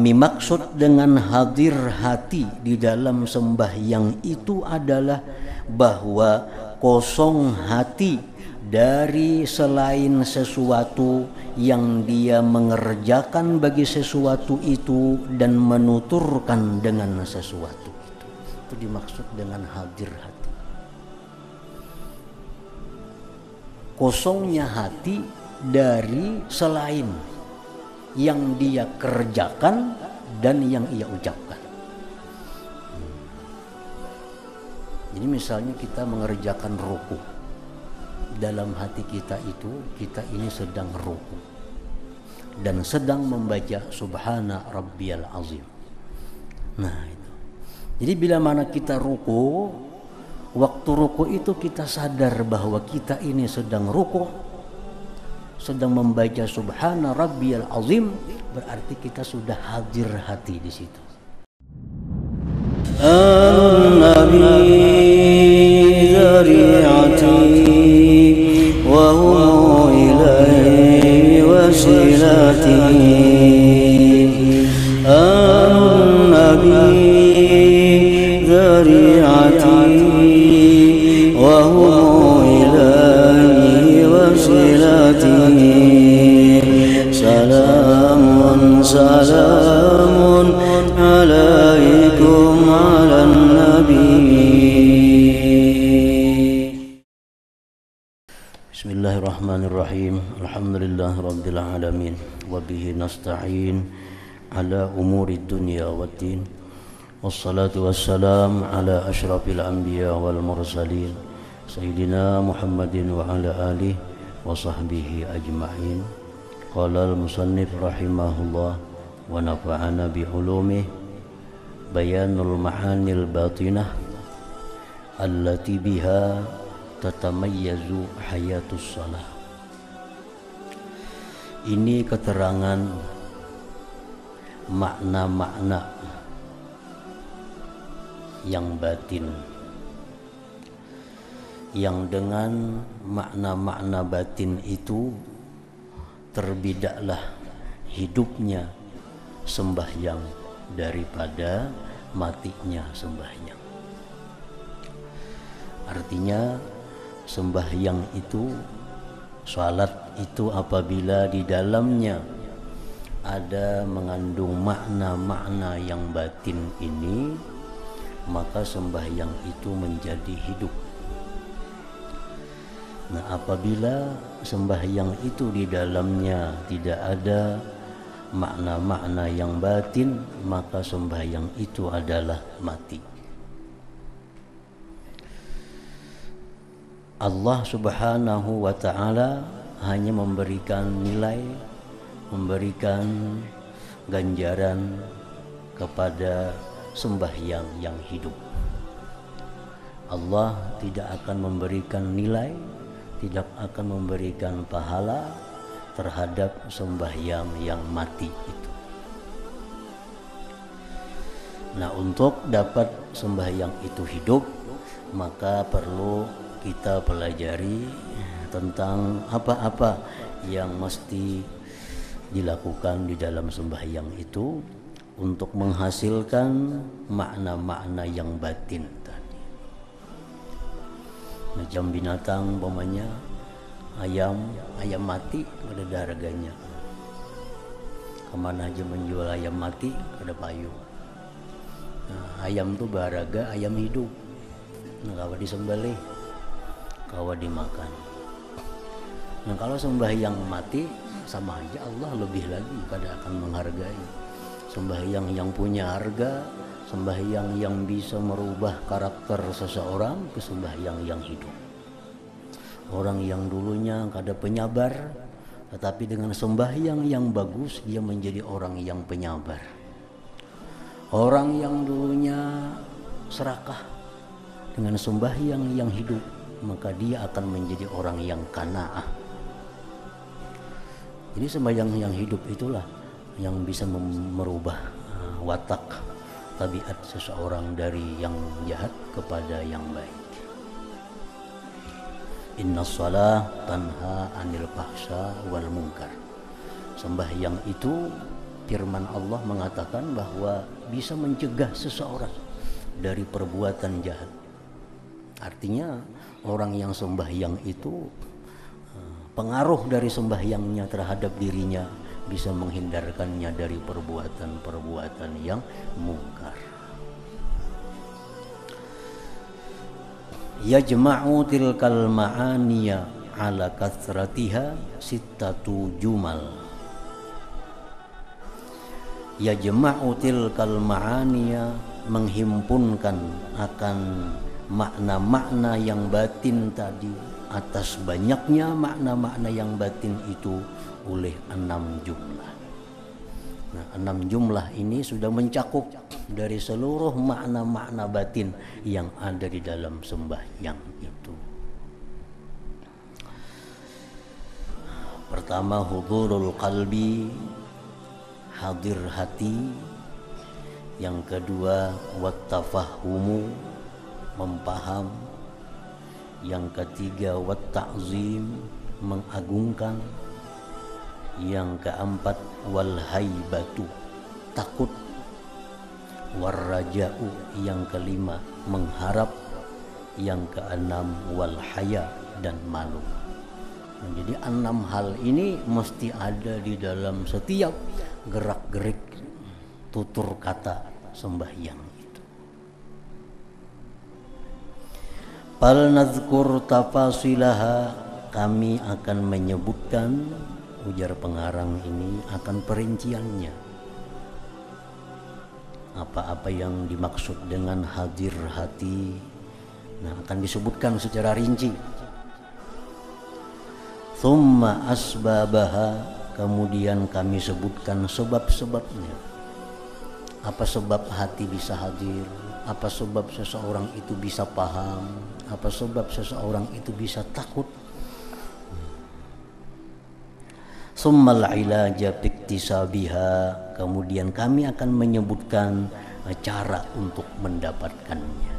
Dimaksud dengan hadir hati di dalam sembahyang itu adalah bahwa kosong hati dari selain sesuatu yang dia mengerjakan bagi sesuatu itu dan menuturkan dengan sesuatu itu. Itu dimaksud dengan hadir hati. Kosongnya hati dari selain yang dia kerjakan dan yang ia ucapkan. Jadi misalnya kita mengerjakan ruku, dalam hati kita itu kita ini sedang ruku dan sedang membaca Subhana Rabbiyal Azim. Nah itu. Jadi bila mana kita ruku, waktu ruku itu kita sadar bahwa kita ini sedang ruku, sedang membaca Subhana Rabbiyal Azim, berarti kita sudah hadir hati di situ. An-Nabi dzari'ati wa huwa ilaihi wasilati. An-Nabi dzari'ati wa huwa ilaihi wasilati. Salamun salamun alaikum ala nabi. Bismillahirrahmanirrahim. Alhamdulillah rabbil alamin wa bihi nasta'in ala umuri dunya waddin. Wassalatu wassalam ala asyrafil anbiya wal mursalin sayyidina Muhammadin wa ala alihi wa sahbihi ajma'in. Qala al-musannif rahimahullah wa nafa'ana bi ulumih bayanul ma'anil batinah allati biha tatamayyazu hayatus salah. Ini keterangan makna-makna yang batin, yang dengan makna-makna batin itu terbidaklah hidupnya sembahyang daripada matinya sembahyang. Artinya sembahyang itu, salat itu apabila di dalamnya ada mengandung makna-makna yang batin ini, maka sembahyang itu menjadi hidup. Nah, apabila sembahyang itu di dalamnya tidak ada makna-makna yang batin, maka sembahyang itu adalah mati. Allah Subhanahu wa ta'ala hanya memberikan nilai, memberikan ganjaran kepada sembahyang yang hidup. Allah tidak akan memberikan nilai, tidak akan memberikan pahala terhadap sembahyang yang mati itu. Nah, untuk dapat sembahyang itu hidup, maka perlu kita pelajari tentang apa-apa yang mesti dilakukan di dalam sembahyang itu untuk menghasilkan makna-makna yang batin tadi. Macam binatang umpamanya ayam mati ada harganya. Kemana aja menjual ayam mati ada payung. Nah, ayam tuh berharga, ayam hidup. Nah, kalau disembelih, kalau dimakan. Nah, kalau sembahyang mati sama aja, Allah lebih lagi pada akan menghargai. Sembahyang yang punya harga, sembahyang yang bisa merubah karakter seseorang, ke sembahyang yang hidup. Orang yang dulunya kada penyabar, tetapi dengan sembahyang yang bagus dia menjadi orang yang penyabar. Orang yang dulunya serakah, dengan sembahyang yang hidup, maka dia akan menjadi orang yang qanaah. Jadi sembahyang yang hidup itulah yang bisa merubah watak, tabiat seseorang dari yang jahat kepada yang baik. Inna shalah tanha anil fahsya wal munkar. Sembahyang itu firman Allah mengatakan bahwa bisa mencegah seseorang dari perbuatan jahat. Artinya orang yang sembahyang itu pengaruh dari sembahyangnya terhadap dirinya bisa menghindarkannya dari perbuatan-perbuatan yang mungkar. Yajma'u tilkal ma'aniya ala kathratiha sittatu jumal. Yajma'u tilkal ma'aniya, menghimpunkan akan makna-makna yang batin tadi, atas banyaknya makna-makna yang batin itu oleh 6 jumlah. Nah, 6 jumlah ini sudah mencakup dari seluruh makna-makna batin yang ada di dalam sembahyang itu. Pertama, hudurul qalbi, hadir hati. Yang kedua, wattafahumu, mempaham. Yang ketiga, watta'zim, mengagungkan. Yang keempat, wal haibatu, takut. Warraja'u, yang kelima, mengharap. Yang keenam, wal haya, dan malu. Nah, jadi 6 hal ini mesti ada di dalam setiap gerak-gerik tutur kata sembahyang itu. Fal nazkur tafasilaha, kami akan menyebutkan, ujar pengarang ini, akan perinciannya. Apa-apa yang dimaksud dengan hadir hati, nah akan disebutkan secara rinci. Tsumma asbabaha, kemudian kami sebutkan sebab-sebabnya. Apa sebab hati bisa hadir? Apa sebab seseorang itu bisa paham? Apa sebab seseorang itu bisa takut? Tsummal ilaja biktisabiha, kemudian kami akan menyebutkan cara untuk mendapatkannya.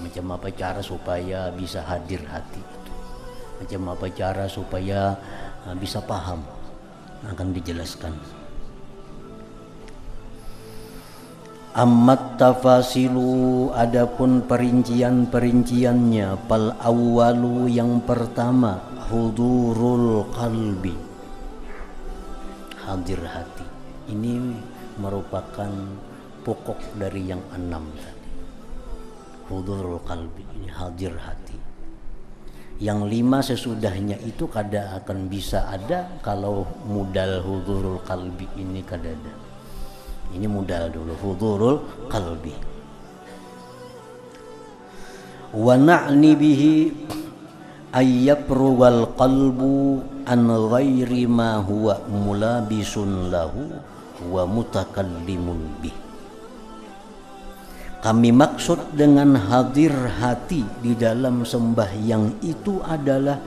Macam apa cara supaya bisa hadir hati itu? Macam apa cara supaya bisa paham? Akan dijelaskan. Ammat tafasilu, adapun perincian-perinciannya, fal awwalu, yang pertama, hudurul qalbi, hadir hati. Ini merupakan pokok dari yang 6 tadi. Hudurul qalbi, ini hadir hati. Yang 5 sesudahnya itu kada akan bisa ada kalau mudal hudurul qalbi ini kada ada. Ini mudal dulu, hudurul qalbi. Wa na'ni bihi ayyabruwal qalbu an ghairi ma huwa mulabisun lahu wa mutakallimun bih. Kami maksud dengan hadir hati di dalam sembahyang itu adalah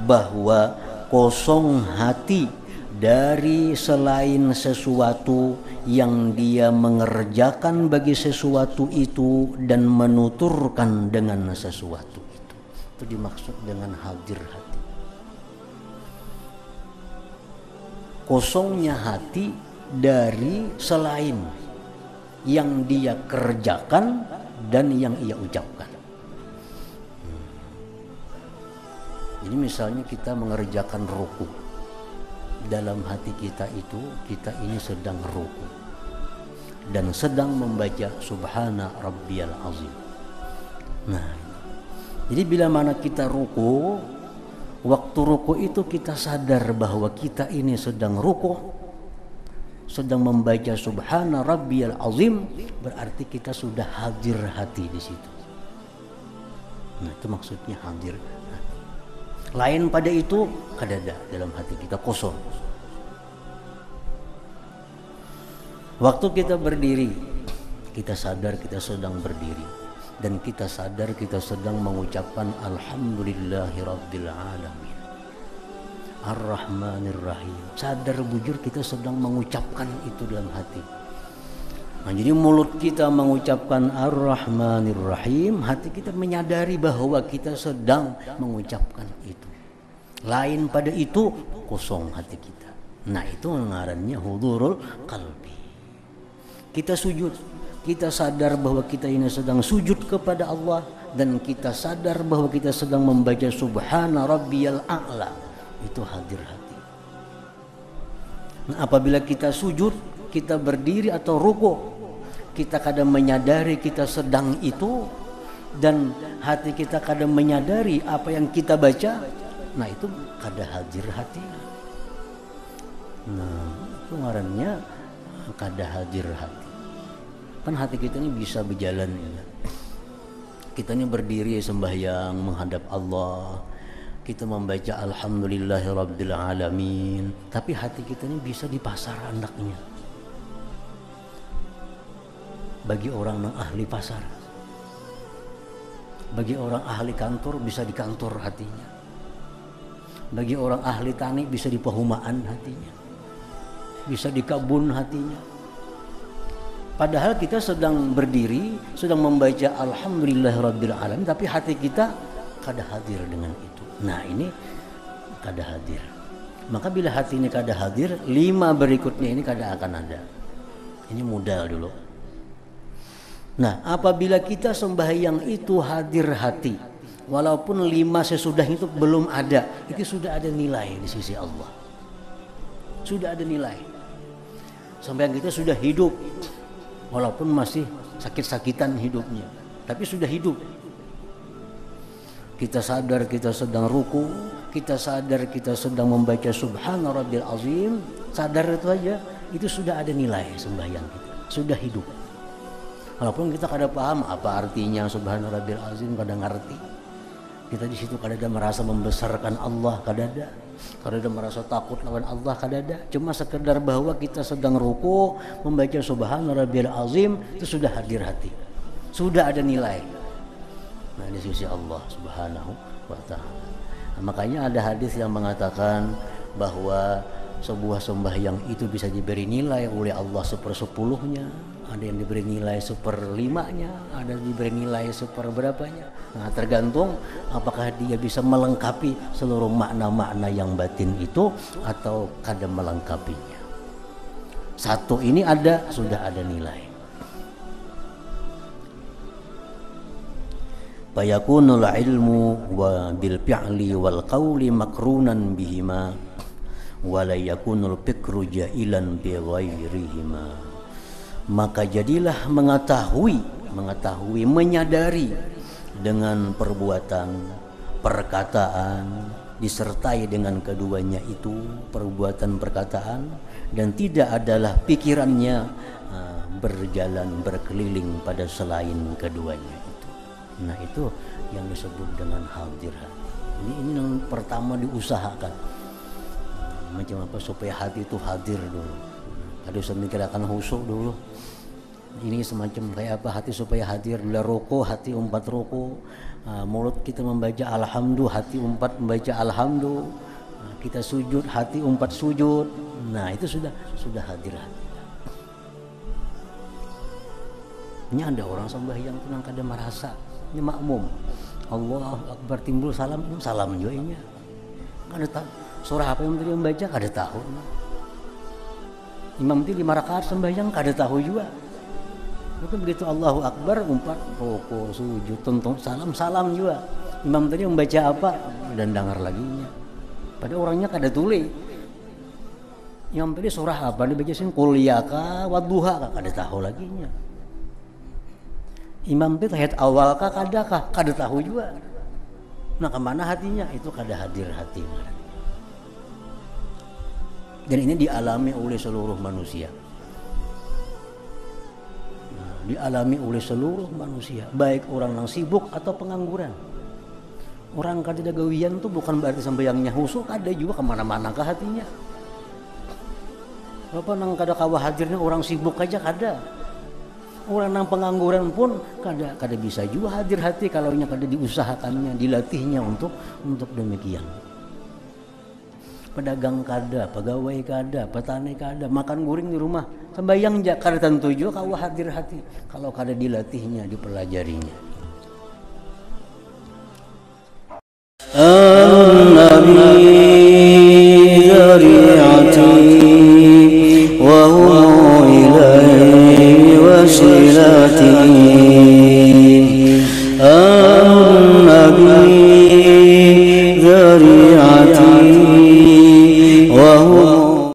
bahwa kosong hati dari selain sesuatu yang dia mengerjakan bagi sesuatu itu dan menuturkan dengan sesuatu itu. Itu dimaksud dengan hadir hati. Kosongnya hati dari selain yang dia kerjakan dan yang ia ucapkan. Jadi misalnya kita mengerjakan ruku, dalam hati kita itu kita ini sedang ruku dan sedang membaca subhana rabbiyal azim. Nah, jadi bila mana kita ruku, waktu ruku itu kita sadar bahwa kita ini sedang ruku, sedang membaca subhana rabbiyal azim, berarti kita sudah hadir hati di situ. Nah, itu maksudnya hadir hati. Lain pada itu kadada dalam hati kita, kosong. Waktu kita berdiri, kita sadar kita sedang berdiri, dan kita sadar kita sedang mengucapkan alhamdulillahirabbil alamin, ar-rahmanir rahim. Sadar bujur kita sedang mengucapkan itu dalam hati. Nah, jadi mulut kita mengucapkan ar-rahmanir rahim, hati kita menyadari bahwa kita sedang mengucapkan itu. Lain pada itu, kosong hati kita. Nah itu ngarannya hudurul qalbi. Kita sujud, kita sadar bahwa kita ini sedang sujud kepada Allah, dan kita sadar bahwa kita sedang membaca subhana rabbiyal a'la. Itu hadir hati. Nah, apabila kita sujud, kita berdiri atau ruku, kita kadang menyadari kita sedang itu, dan hati kita kadang menyadari apa yang kita baca. Nah itu kada hadir hati. Nah itu ngarannya kada hadir hati. Kan hati kita ini bisa berjalan ya. Kita ini berdiri sembahyang menghadap Allah, kita membaca alhamdulillahirabbil alamin, tapi hati kita ini bisa di pasar andaknya. Bagi orang yang ahli pasar, bagi orang ahli kantor bisa di kantor hatinya, bagi orang ahli tani bisa di perumahan hatinya, bisa di kebun hatinya. Padahal kita sedang berdiri, sedang membaca alhamdulillahirabbil alamin, tapi hati kita kada hadir dengan itu. Nah ini kada hadir. Maka bila hati ini kada hadir, 5 berikutnya ini kada akan ada. Ini modal dulu. Nah apabila kita sembahyang itu hadir hati, walaupun 5 sesudah itu belum ada, itu sudah ada nilai di sisi Allah. Sudah ada nilai. Sembahyang kita sudah hidup, walaupun masih sakit-sakitan hidupnya, tapi sudah hidup. Kita sadar kita sedang ruku, kita sadar kita sedang membaca subhana rabbil azim, sadar itu aja, itu sudah ada nilai sembahyang kita, sudah hidup. Walaupun kita kada paham apa artinya subhana rabbil azim, kada ngerti. Kita di situ kada ada merasa membesarkan Allah, kada ada. Kada ada merasa takut lawan Allah, kada ada. Cuma sekedar bahwa kita sedang ruku membaca subhana rabbil azim, itu sudah hadir hati, sudah ada nilai. Nah di sisi Allah subhanahu wa ta'ala. Nah, makanya ada hadis yang mengatakan bahwa sebuah sembahyang itu bisa diberi nilai oleh Allah 1/10-nya, ada yang diberi nilai 1/5-nya, ada yang diberi nilai 1/berapanya. Nah tergantung apakah dia bisa melengkapi seluruh makna-makna yang batin itu atau kada melengkapinya. Satu ini ada, sudah ada nilai. Fayakunul ilmu wa bil fi'li wal qawli makrunan bihima wa la yakunul fikru ja'ilan bi ghairihima. Maka jadilah mengetahui, menyadari dengan perbuatan, perkataan, disertai dengan keduanya itu, perbuatan, perkataan, dan tidak adalah pikirannya berjalan berkeliling pada selain keduanya itu. Nah itu yang disebut dengan hadir hati. Ini yang pertama diusahakan. Macam apa supaya hati itu hadir dulu. Ada usah mikirkan khusyuk dulu. Ini semacam kayak apa hati supaya hadir. Bila roko hati umpat roko, mulut kita membaca alhamdulillah, hati umpat membaca alhamdulillah. Kita sujud, hati umpat sujud. Nah itu sudah hadir hati. Ini ada orang sembahyang tenang kada merasa, ini makmum. Allahu Akbar timbul salam juga ini. Kada tahu surah apa yang tadi membaca, kada tahu. Imam itu 5 rakaat sembahyang kada tahu juga. Mungkin begitu Allahu Akbar umpat rukuk sujud tonton salam juga. Imam tadi membaca apa dan dengar laginya. Pada orangnya kada tuli. Imam tadi surah apa dibaca sin kuliah ka wadduha kada tahu laginya. Imam itu ayat awal kah kada tahu juga. Nah kemana hatinya itu kada hadir hati. Dan ini dialami oleh seluruh manusia. Nah, dialami oleh seluruh manusia, baik orang yang sibuk atau pengangguran. Orang kada gawian tuh bukan berarti sembahyangnya khusyuk, ada juga kemana-mana ke hatinya. Apa nang kada kawa hadirnya orang sibuk aja kada. Orang yang pengangguran pun kada bisa juga hadir hati kalau nya kada diusahakannya, dilatihnya untuk demikian. Pedagang kada, pegawai kada, petani kada, makan guring di rumah, sembahyang ja kada tentu juga kalau hadir hati kalau kada dilatihnya, dipelajarinya. An-Nabi dzari'ati وسيلة